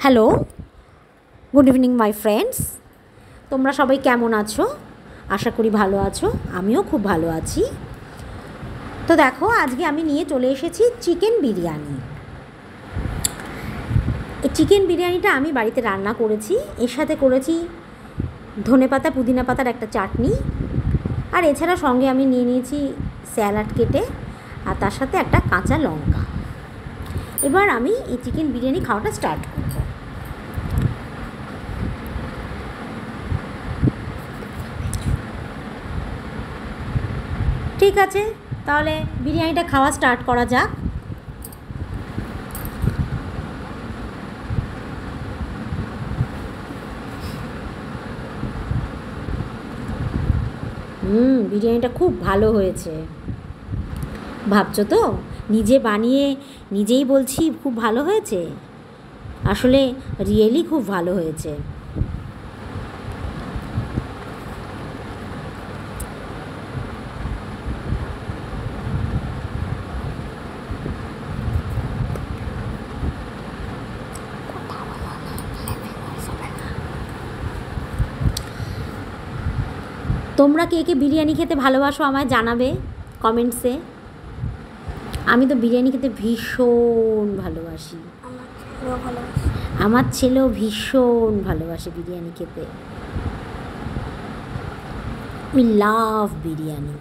Hello, good evening my friends. তোমরা সবাই কেমন আছো? আশা করি ভালো আছো। আমিও খুব ভালো আছি। তো দেখো, আজকে আমি নিয়ে চলে এসেছি চিকেন বিরিয়ানি। এই চিকেন বিরিয়ানিটা আমি বাড়িতে রান্না করেছি। এর সাথে করেছি ধনেপাতা পুদিনা পাতার একটা চাটনি, আর এছাড়া সঙ্গে আমি নিয়ে নিয়েছি স্যালাড কেটে, আর তার সাথে একটা কাঁচা লঙ্কা। এবার আমি এই চিকেন বিরিয়ানি খাওয়াটা স্টার্ট করব। ঠিক আছে, তাহলে বিরিয়ানিটা খাওয়া স্টার্ট করা যাক। বিরিয়ানিটা খুব ভালো হয়েছে। ভাবছো তো, নিজে বানিয়ে নিজেই বলছি খুব ভালো হয়েছে। আসলে রিয়েলি খুব ভালো হয়েছে। তোমরা কে কে বিরিয়ানি খেতে ভালোবাসো আমায় জানাবে কমেন্টসে। আমি তো বিরিয়ানি খেতে ভীষণ ভালোবাসি। আমার ছেলেও ভীষণ ভালোবাসে বিরিয়ানি খেতে। We love biryani.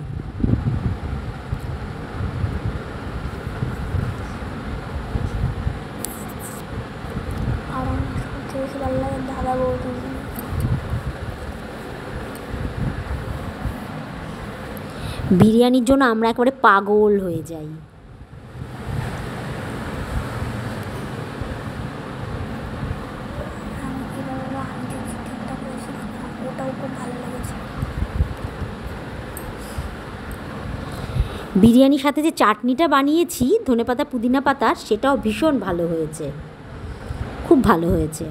বিরিয়ানির জন্য আমরা একেবারে পাগল হয়ে যাই। বিরিয়ানির সাথে যে চাটনিটা বানিয়েছি ধনেপাতা পুদিনা পাতার, সেটাও ভীষণ ভালো হয়েছে, খুব ভালো হয়েছে।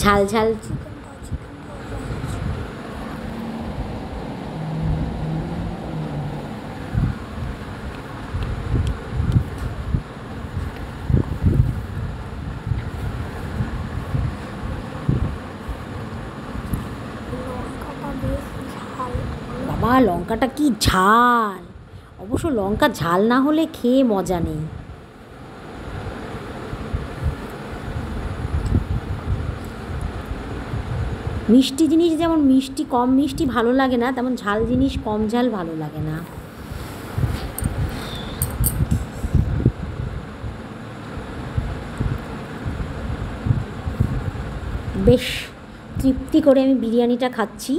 ঝাল ঝাল। বাবা, লঙ্কাটা কি ঝাল! অবশ্য লঙ্কা ঝাল না হলে খেয়ে মজা নেই। মিষ্টি জিনিস যেমন মিষ্টি কম মিষ্টি ভালো লাগে না, তেমন ঝাল জিনিস কম ঝাল ভালো লাগে না। বেশ তৃপ্তি করে আমি বিরিয়ানিটা খাচ্ছি।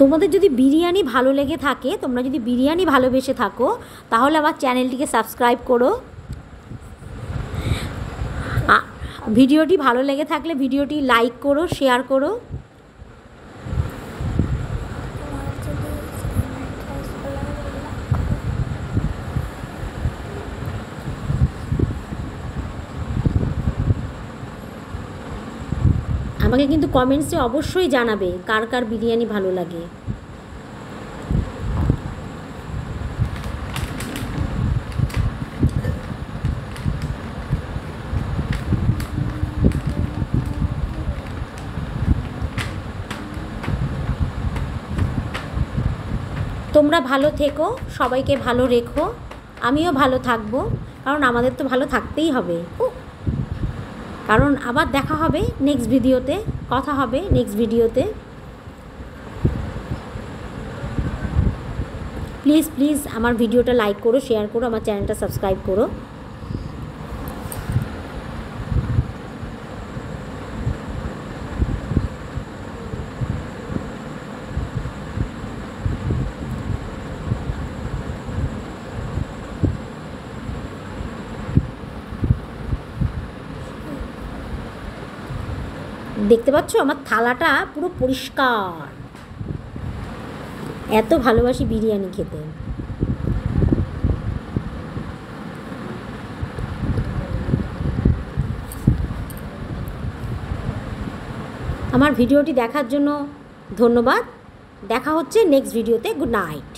তোমাদের যদি বিরিয়ানি ভালো লেগে থাকে, তোমরা যদি বিরিয়ানি ভালোবেসে থাকো, তাহলে আমার চ্যানেলটিকে সাবস্ক্রাইব করো। ভিডিওটি ভালো লেগে থাকলে ভিডিওটি লাইক করো, শেয়ার করো। আমাকে কিন্তু কমেন্টসে অবশ্যই জানাবে কার কার বিরিয়ানি ভালো লাগে। তোমরা ভালো থেকো, সবাইকে ভালো রেখো, আমিও ভালো থাকবো, কারণ আমাদের তো ভালো থাকতেই হবে। কারণ আবার দেখা হবে নেক্সট ভিডিওতে, কথা হবে নেক্সট ভিডিওতে। প্লিজ প্লিজ আমার ভিডিওটা লাইক করো, শেয়ার করো, আমার চ্যানেলটা সাবস্ক্রাইব করো। দেখতে পাচ্ছ আমার থালাটা পুরো পরিষ্কার। এত ভালোবাসি বিরিয়ানি খেতে। আমার ভিডিওটি দেখার জন্য ধন্যবাদ। দেখা হচ্ছে নেক্সট ভিডিওতে। Good night.